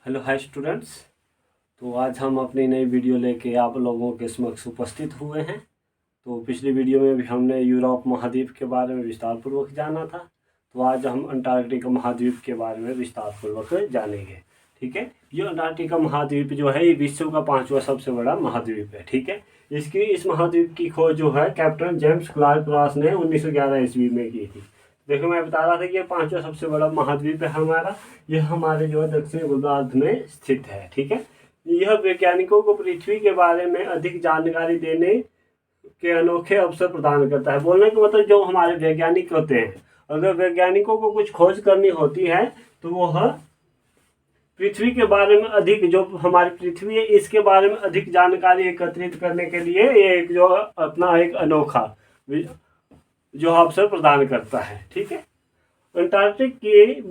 Hello hi students. तो आज हम अपनी नई वीडियो लेके आप लोगों के समक्ष उपस्थित हुए हैं। तो पिछली वीडियो में भी हमने यूरोप महाद्वीप के बारे में विस्तार पूर्वक जाना था। तो आज हम अंटार्कटिका महाद्वीप के बारे में विस्तार पूर्वक जानेंगे। ठीक है, ये अंटार्कटिका महाद्वीप जो है ये विश्व का 5वां सबसे बड़ा महाद्वीप है। ठीक है, इस महाद्वीप की खोज जो है कैप्टन जेम्स क्लार्क रॉस ने 1911 ईस्वी में की थी। देखो, मैं बता रहा था कि ये 5वां सबसे बड़ा महाद्वीप है हमारा। यह हमारे जो है दक्षिण गोलार्ध में स्थित है। ठीक है, यह वैज्ञानिकों को पृथ्वी के बारे में अधिक जानकारी देने के अनोखे अवसर प्रदान करता है। बोलने का मतलब जो हमारे वैज्ञानिक होते हैं, अगर वैज्ञानिकों को कुछ खोज करनी होती है तो वह पृथ्वी के बारे में अधिक, जो हमारी पृथ्वी है इसके बारे में अधिक जानकारी एकत्रित करने के लिए ये एक जो अपना एक अनोखा जो अवसर प्रदान करता है। ठीक है, अंटार्कटिक की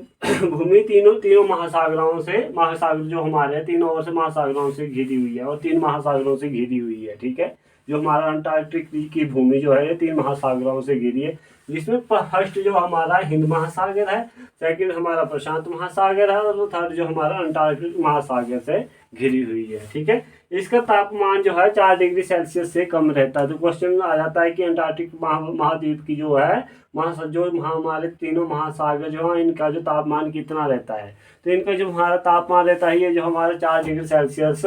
भूमि तीनों महासागर जो हमारे तीनों ओर से महासागरों से घिरी हुई है और 3 महासागरों से घिरी हुई है। ठीक है, जो हमारा अंटार्कटिक की भूमि जो है ये 3 महासागरों से घिरी है, जिसमें फर्स्ट जो हमारा हिंद महासागर है, सेकंड हमारा प्रशांत महासागर है और थर्ड जो हमारा अंटार्कटिक महासागर से घिरी हुई है। ठीक है, इसका तापमान जो है 4 डिग्री सेल्सियस से कम रहता है। तो क्वेश्चन आ जाता है कि अंटार्कटिक महाद्वीप की जो है हमारे तीनों महासागर जो है इनका जो तापमान कितना रहता है। तो इनका जो हमारा तापमान रहता है ये जो हमारा 4 डिग्री सेल्सियस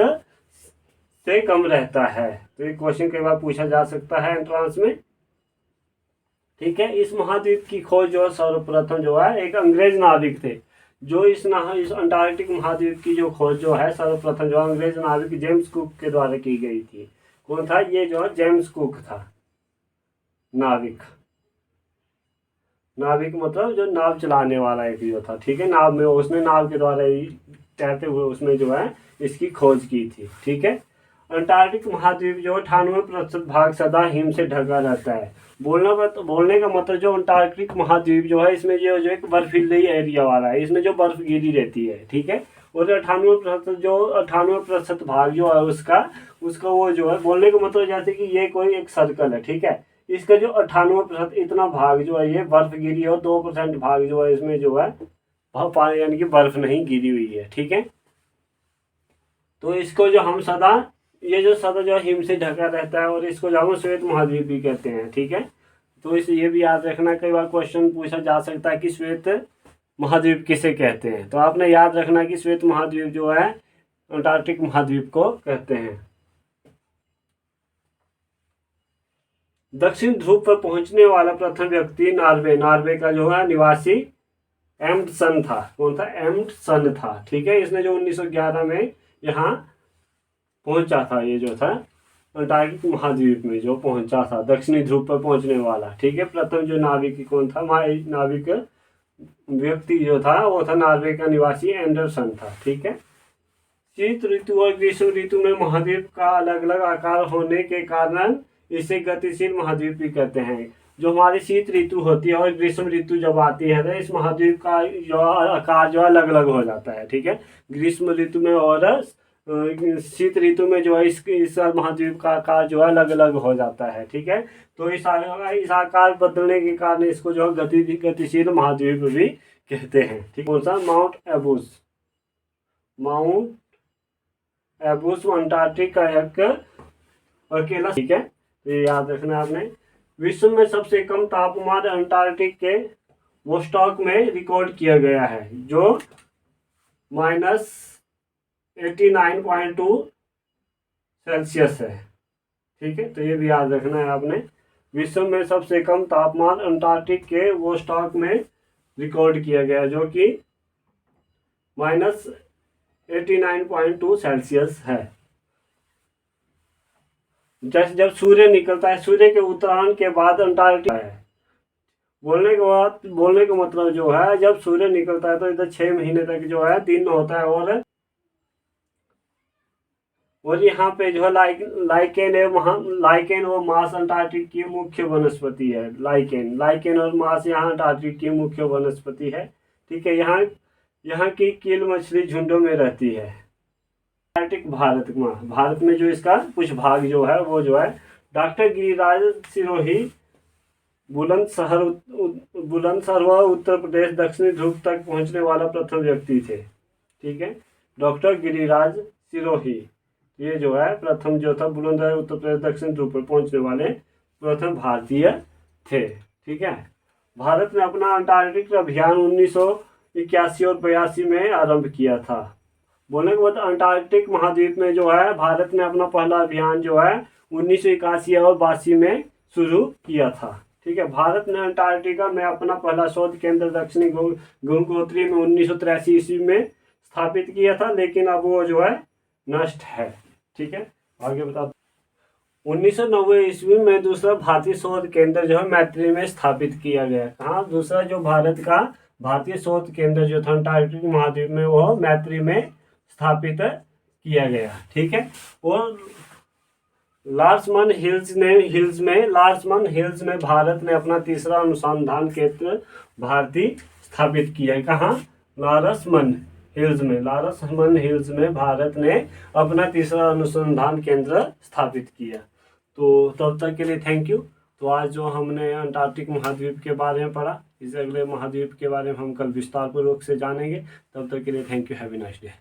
से कम रहता है। तो ये क्वेश्चन कई बार पूछा जा सकता है एंट्रांस में। ठीक है, इस महाद्वीप की खोज जो सर्वप्रथम जो है एक अंग्रेज नाविक थे, जो इस अंटार्कटिक महाद्वीप की जो खोज जो है सर्वप्रथम जो अंग्रेज नाविक जेम्स कुक के द्वारा की गई थी। कौन था ये? जो है जेम्स कुक था। नाविक मतलब जो नाव चलाने वाला एक जो था। ठीक है, नाव में उसने नाव के द्वारा ही तैरते हुए उसमें जो है इसकी खोज की थी। ठीक है, अंटार्कटिक महाद्वीप जो 98% भाग सदा हिम से ढका रहता है। बोलने का मतलब जो अंटार्कटिक महाद्वीप जो है इसमें जो एक बर्फीली एरिया वाला है, इसमें जो बर्फ गिरी रहती है। ठीक है, और 98% भाग जो है उसका वो जो है, बोलने का मतलब जैसे कि ये कोई एक सर्कल है। ठीक है, इसका जो 98% इतना भाग जो है ये बर्फ गिरी है और 2% भाग जो है इसमें जो है पानी यानी कि बर्फ नहीं गिरी हुई है। ठीक है, तो इसको जो हम सदा जो हिम से ढका रहता है और इसको जो हम श्वेत महाद्वीप भी कहते हैं। ठीक है, तो इसे ये भी याद रखना, कई बार क्वेश्चन पूछा जा सकता है कि श्वेत महाद्वीप किसे कहते हैं। तो आपने याद रखना कि श्वेत महाद्वीप जो है अंटार्कटिक महाद्वीप को कहते हैं। दक्षिण ध्रुव पर पहुंचने वाला प्रथम व्यक्ति नॉर्वे का जो है निवासी एम्डसन था। कौन था? एम्डसन था। ठीक है, इसने जो 1911 में यहाँ पहुंचा था, ये जो था अंटार्कटिक महाद्वीप में जो पहुंचा था, दक्षिणी ध्रुव पर पहुंचने वाला। ठीक है, प्रथम जो नाविक कौन था? नाविक व्यक्ति जो था वो था नॉर्वे का निवासी एंडरसन था। ठीक है, शीत ऋतु और ग्रीष्म ऋतु में महाद्वीप का अलग अलग आकार होने के कारण इसे गतिशील महाद्वीप भी कहते हैं। जो हमारी शीत ऋतु होती है और ग्रीष्म ऋतु जब आती है तो इस महाद्वीप का जो आकार जो अलग अलग हो जाता है। ठीक है, ग्रीष्म ऋतु में और शीत ऋतु में जो है इस महाद्वीप का आकार जो है अलग अलग हो जाता है। ठीक है, तो इस आकार बदलने के कारण इसको जो है गतिशील महाद्वीप भी कहते हैं। ठीक, कौन सा? माउंट एबूस अंटार्कटिक का एक अकेला। ठीक है, तो ये याद रखना आपने। विश्व में सबसे कम तापमान अंटार्कटिक के वोस्टॉक में रिकॉर्ड किया गया है, जो -89.2 सेल्सियस है। ठीक है, तो ये भी याद रखना है आपने। विश्व में सबसे कम तापमान अंटार्कटिक के वोस्टॉक में रिकॉर्ड किया गया, जो कि -89.2 सेल्सियस है। जैसे जब सूर्य निकलता है, सूर्य के उत्तरायण के बाद अंटार्कटिका है। बोलने का मतलब जो है जब सूर्य निकलता है तो इधर 6 महीने तक जो है दिन होता है और यहाँ पे जो है लाइकेन और मास अंटार्कटिक की मुख्य वनस्पति है। लाइकेन और मास यहाँ अंटार्कटिक की मुख्य वनस्पति है। ठीक है, यहाँ की कील मछली झुंडों में रहती है। अंटार्कटिक भारत में जो इसका कुछ भाग जो है वो जो है डॉक्टर गिरिराज सिरोही बुलंदशहर व उत्तर प्रदेश दक्षिणी ध्रुव तक पहुंचने वाला प्रथम व्यक्ति थे। ठीक है, डॉक्टर गिरिराज सिरोही, ये जो है प्रथम जो था बुलंदशहर उत्तर प्रदेश दक्षिण ध्रुव पर पहुंचने वाले प्रथम भारतीय थे। ठीक है। भारत ने अपना अंटार्कटिक अभियान 1981 और 82 में आरंभ किया था। बोलने के बाद अंटार्कटिक महाद्वीप में जो है भारत ने अपना पहला अभियान जो है 1981 और 82 में शुरू किया था। ठीक है। भारत ने अंटार्कटिका में अपना पहला शोध केंद्र दक्षिणी गंगोत्री में 1983 ईस्वी में स्थापित किया था, लेकिन अब वो जो है नष्ट है। ठीक है। आगे बता 1990 ईस्वी में दूसरा भारतीय शोध केंद्र जो है मैत्री में स्थापित किया गया। कहाँ? दूसरा जो भारत का भारतीय शोध केंद्र जो था अंटार्कटिक महाद्वीप में वो मैत्री में स्थापित किया गया। ठीक है। और लार्समन हिल्स में भारत ने अपना तीसरा अनुसंधान केंद्र भारती स्थापित किया है। कहाँ? लार्समन हिल्स में भारत ने अपना तीसरा अनुसंधान केंद्र स्थापित किया। तो तब तक के लिए थैंक यू। तो आज जो हमने अंटार्कटिक महाद्वीप के बारे में पढ़ा, इस अगले महाद्वीप के बारे में हम कल विस्तार पूर्वक से जानेंगे। तब तक के लिए thank you. Have a nice day.